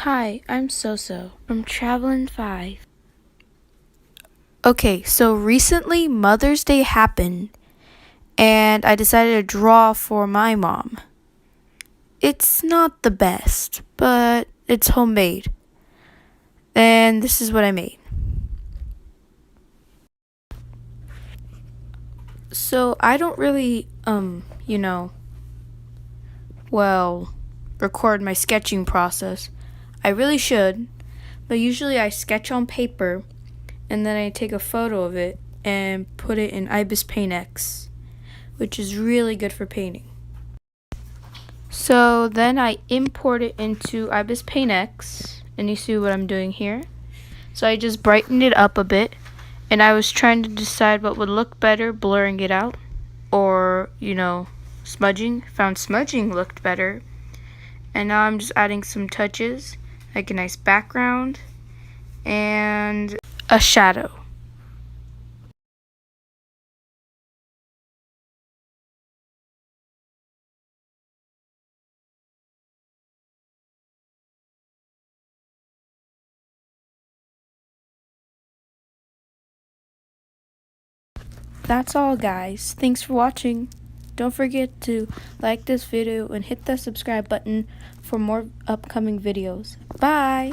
Hi, I'm Soso from Travelin' 5. Okay, so recently Mother's Day happened and I decided to draw for my mom. It's not the best, but it's homemade. And this is what I made. So I don't really, record my sketching process. I really should, but usually I sketch on paper and then I take a photo of it and put it in Ibis Paint X, which is really good for painting. So then I import it into Ibis Paint X, and you see what I'm doing here. So I just brightened it up a bit, and I was trying to decide what would look better, blurring it out, or, smudging. Found smudging looked better. And now I'm just adding some touches, like a nice background, and a shadow. That's all, guys. Thanks for watching. Don't forget to like this video and hit the subscribe button for more upcoming videos. Bye!